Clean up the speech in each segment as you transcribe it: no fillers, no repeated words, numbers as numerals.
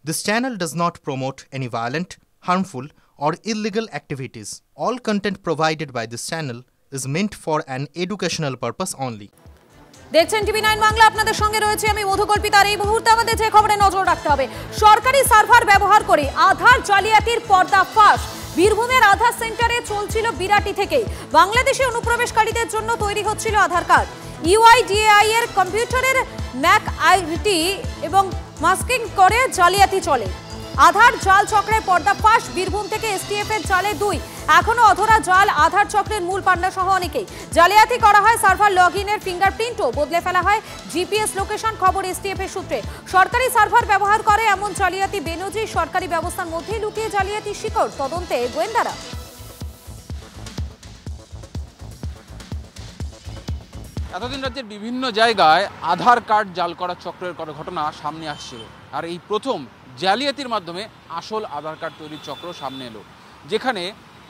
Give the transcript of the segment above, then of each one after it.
This channel does not promote any violent, harmful, or illegal activities. All content provided by this channel is meant for an educational purpose only. দেখছেন TV 9 Bangla, আপনাদের সঙ্গে রয়েছে আমি মধুকল্পিতার। এই মুহূর্তে আমাদের যে খবরে নজর রাখতে হবে, সরকারি সার্ভার ব্যবহার করে আধার জালিয়াতির পর্দাফাশ। বীরভূমের আধার সেন্টারে চলছিল বিরাটি থেকে বাংলাদেশি অনুপ্রবেশকারীদের জন্য তৈরি হচ্ছিল আধার কার্ড। ইউআইডিএআই এর কম্পিউটারের ম্যাক আইডি এবং মাস্কিং করে জালিয়াতি চলে। আধার জাল চক্রের পর্দাফাশ। বীরভূম থেকে এসটিএফ এর জালে 2, এখনো অধরা জাল আধার চক্রের মূল পান্ডা সহ অনেকেই। জালিয়াতি করা হয় সার্ভার লগইনের ফিঙ্গারপ্রিন্টও বদলে ফেলা হয় জিপিএস লোকেশন। খবর এসটিএফ এর সূত্রে। সরকারি সার্ভার ব্যবহার করে এমন জালিয়াতি বেনজির, সরকারি ব্যবস্থার মধ্যেই লুকিয়ে জালিয়াতি শিকড়, তদন্তে গোয়েন্দারা। এতদিন রাজ্যের বিভিন্ন জায়গায় আধার কার্ড জাল করা চক্রের ঘটনা সামনে আসছিল, আর এই প্রথম জালিয়াতির মাধ্যমে আসল আধার কার্ড তৈরির চক্র সামনে এলো, যেখানে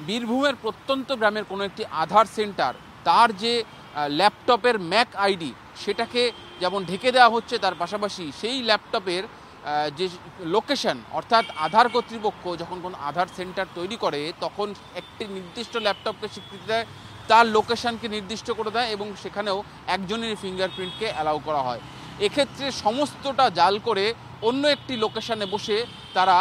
বীরভূমের প্রত্যন্ত গ্রামের কোনো একটি আধার সেন্টার তার যে ল্যাপটপের ম্যাক আইডি সেটাকে যেমন ঢেকে দেওয়া হচ্ছে, তার পাশাপাশি সেই ল্যাপটপের যে লোকেশন, অর্থাৎ আধার কর্তৃপক্ষ যখন কোনো আধার সেন্টার তৈরি করে তখন একটি নির্দিষ্ট ল্যাপটপকে স্বীকৃতি দেয়, তার লোকেশনকে নির্দিষ্ট করে দেয় এবং সেখানেও একজনের ফিঙ্গারপ্রিন্টকে অ্যালাউ করা হয়। এক্ষেত্রে সমস্তটা জাল করে অন্য একটি লোকেশনে বসে তারা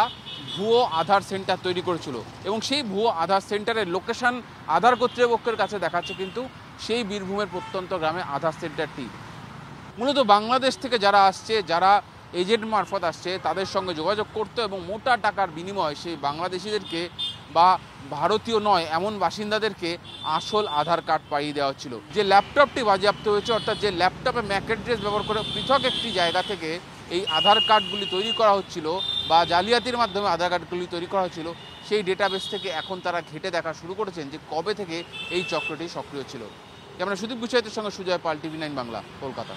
ভুয়ো আধার সেন্টার তৈরি করেছিল এবং সেই ভুয়ো আধার সেন্টারের লোকেশন আধার কর্তৃপক্ষের কাছে দেখাচ্ছে, কিন্তু সেই বীরভূমের প্রত্যন্ত গ্রামে আধার সেন্টারটি মূলত বাংলাদেশ থেকে যারা আসছে, যারা এজেন্ট মারফত আসছে, তাদের সঙ্গে যোগাযোগ করতো এবং মোটা টাকার বিনিময়ে সেই বাংলাদেশিদেরকে বা ভারতীয় নয় এমন বাসিন্দাদেরকে আসল আধার কার্ড পাইয়ে দেওয়া হচ্ছিল। যে ল্যাপটপটি বাজেয়াপ্ত হয়েছে, অর্থাৎ যে ল্যাপটপে ম্যাক অ্যাড্রেস ব্যবহার করে পৃথক একটি জায়গা থেকে এই আধার কার্ডগুলি তৈরি করা হচ্ছিল বা জালিয়াতির মাধ্যমে আধার কার্ডগুলি তৈরি করা হচ্ছিল, সেই ডেটাবেস থেকে এখন তারা ঘেঁটে দেখা শুরু করেছেন যে কবে থেকে এই চক্রটি সক্রিয় ছিল। যেমন সুদীপ গুছাইতের সঙ্গে সুজয় পাল, টিভি 9 বাংলা, কলকাতা।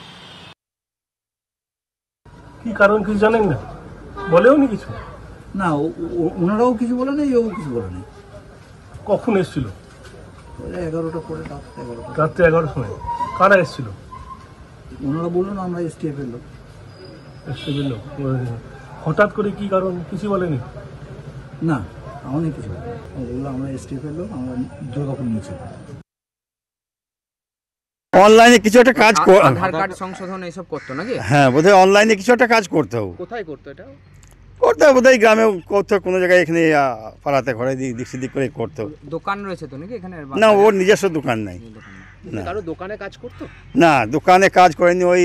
কি কারণ কিছু জানেন না? বলেও নি কিছু? না, ওনারাও কিছু বলে নেই, ও কিছু বলে নেই। কখন এসেছিল? 11টা পরে, রাত্রে 11টার সময়। কারা এসেছিল? ওনারা বললেন আমরা এসটিএফ এর লোক। এসটিএফ এর লোক? হঠাৎ করে কি কারণ কিছু বলেনি? না, আমাদের কিছু বললো আমরা এসটিএফ এর লোক, আমরা দুর্গাপুর নিয়েছি। অনলাইনে কিছু একটা কাজ আধার কার্ড সংশোধন এইসব করতো নাকি? হ্যাঁ, বোধহয় অনলাইনে কিছু একটা কাজ করতে হবে। কোথায় করতো এটা? করতে হবে বোধহয় গ্রামেও করতে, কোনো জায়গায় এখানে পাড়াতে ঘরে দিক সেদিক করে করতে হবে। দোকান রয়েছে তো নাকি এখানে? না, ওর নিজস্ব দোকান নাই। কারো দোকানে কাজ করতো? না, দোকানে কাজ করেনি। ওই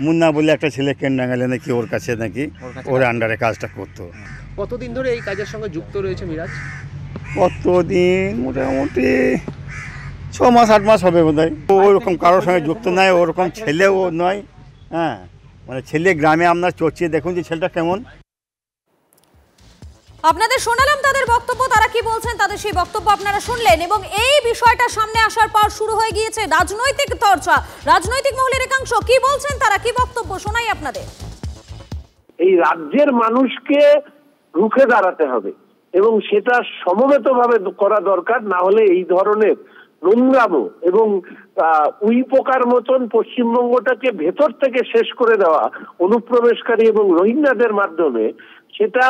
মুন্না বলে একটা ছেলে কেন্ডাঙ্গালে নাকি, ওর কাছে নাকি ওর আন্ডারে কাজটা করতো। কতদিন ধরে এই কাজের সঙ্গে যুক্ত রয়েছে মিরাজ? কতদিন? মোটামুটি 6 মাস 8 মাস হবে বোধহয়। ওরকম কারোর সঙ্গে যুক্ত নাই, ওরকম ছেলেও নয়। হ্যাঁ, মানে ছেলে গ্রামে আপনার চড়ছে, দেখুন যে ছেলেটা কেমন। আপনাদের শোনালাম তাদের বক্তব্য, তারা কি বলছেন তাদের সেই বক্তব্য আপনারা শুনলেন। এবং এই বিষয়টা সামনে আসার পর শুরু হয়ে গিয়েছে রাজনৈতিক চর্চা। রাজনৈতিক মহলের একাংশ কি বলছেন, তারা কি বক্তব্য শোনাই আপনাদের। এই রাজ্যের মানুষকে রুখে দাঁড়াতে হবে এবং সেটা সমবেতভাবে করা দরকার, না হলে এই ধরনের নোংরামো এবং উই পোকার মতন পশ্চিমবঙ্গটাকে ভেতর থেকে শেষ করে দেওয়া অনুপ্রবেশকারী এবং রোহিঙ্গাদের মাধ্যমে, সেটা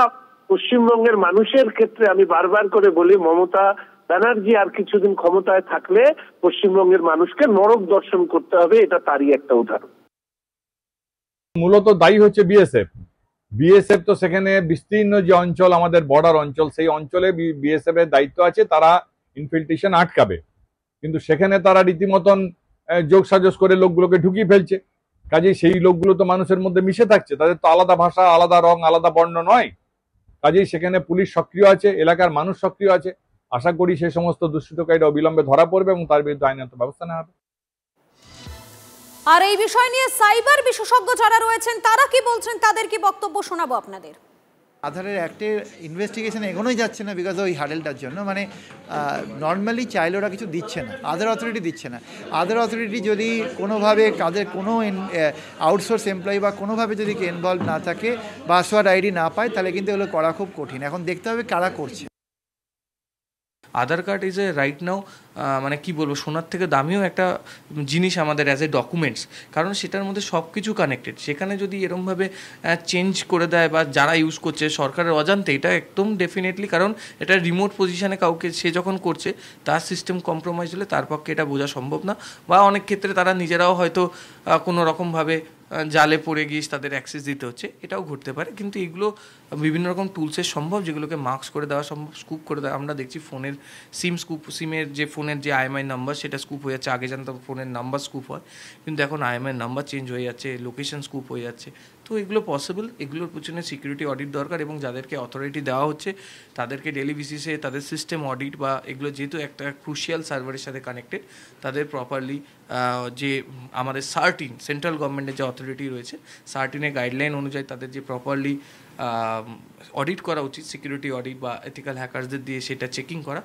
পশ্চিমবঙ্গের মানুষের ক্ষেত্রে আমি বারবার করে বলি, মমতা ব্যানার্জি আর কিছুদিন ক্ষমতায় থাকলে পশ্চিমবঙ্গের মানুষকে নরক দর্শন করতে হবে, এটা তারই একটা উদাহরণ। মূলত দায়ী হচ্ছে বিএসএফ। তো সেখানে বিস্তীর্ণ যে অঞ্চল, আমাদের বর্ডার অঞ্চল, সেই অঞ্চলে বিএসএফ এর দায়িত্ব আছে, তারা ইনফিল্ট্রেশন আটকাবে, কিন্তু সেখানে তারা রীতিমতন যোগ সাজস করে লোকগুলোকে ঢুকিয়ে ফেলছে। কাজেই সেই লোকগুলো তো মানুষের মধ্যে মিশে থাকছে, তাদের তো আলাদা ভাষা, আলাদা রং, আলাদা বর্ণ নয়। কাজেই সেখানে পুলিশ সক্রিয় আছে, এলাকার মানুষ সক্রিয় আছে। আশা করি সেই সমস্ত দুষ্কৃতকারীরা অবিলম্বে ধরা পড়বে এবং তার বিরুদ্ধে আইনত ব্যবস্থা নেওয়া হবে। আর এই বিষয় নিয়ে সাইবার বিশেষজ্ঞ যারা রয়েছেন তারা কি বলছেন, তাদের কি বক্তব্য শোনাবো আপনাদের। আধারের অ্যাক্টের ইনভেস্টিগেশন এগোনোই যাচ্ছে না বিকজ ওই হ্যাডেলটার জন্য। মানে নর্মালি চাইলে ওরা কিছু দিচ্ছে না, আধার অথরিটি দিচ্ছে না। আধার অথরিটি যদি কোনোভাবে কাজের কোনো আউটসোর্স এমপ্লয়ি বা কোনোভাবে যদি ইনভলভ না থাকে, পাসওয়ার্ড আইডি না পায়, তাহলে কিন্তু এগুলো করা খুব কঠিন। এখন দেখতে হবে কারা করছে। Aadhaar card is a right now মানে কি বলবো, সোনার থেকে দামিও একটা জিনিস আমাদের অ্যাজ এ ডকুমেন্টস, কারণ সেটার মধ্যে সব কিছু কানেক্টেড। সেখানে যদি এরমভাবে চেঞ্জ করে দেয় বা যারা ইউজ করছে সরকারের অজান্তে, এটা একদম ডেফিনেটলি, কারণ এটা রিমোট পজিশনে কাউকে সে যখন করছে তার সিস্টেম কম্প্রোমাইজ হলে তার পক্ষে এটা বোঝা সম্ভব না, বা অনেক ক্ষেত্রে তারা নিজেরাও হয়তো কোনো রকমভাবে জালে পড়ে গিয়ে তাদের অ্যাক্সেস দিতে হচ্ছে, এটাও ঘটতে পারে। কিন্তু এগুলো বিভিন্ন রকম টুলসের সম্ভব, যেগুলোকে মার্কস করে দেওয়া সম্ভব, স্কুপ করে দেওয়া। আমরা দেখছি ফোনের সিমের যে ফোনের যে IMEI নাম্বার সেটা স্কুপ হয়ে যাচ্ছে। আগে জানতাম ফোনের নাম্বার স্কুপ হয়, কিন্তু এখন IMEI নাম্বার চেঞ্জ হয়ে যাচ্ছে, লোকেশন স্কুপ হয়ে যাচ্ছে। তো এগুলো পসিবল, এগুলোর পিছনে সিকিউরিটি অডিট দরকার, এবং যাদেরকে অথরিটি দেওয়া হচ্ছে তাদেরকে ডেলি বেসিসে তাদের সিস্টেম অডিট, বা এগুলো যেহেতু একটা ক্রুশিয়াল সার্ভারের সাথে কানেক্টেড, তাদের প্রপারলি যে আমাদের সেন্ট্রাল গভর্নমেন্টের যে অথরিটি রয়েছে, সার্টিনের গাইডলাইন অনুযায়ী তাদের যে প্রপারলি অডিট করা উচিত, সিকিউরিটি অডিট বা এথিক্যাল হ্যাকারসদের দিয়ে সেটা চেকিং করা।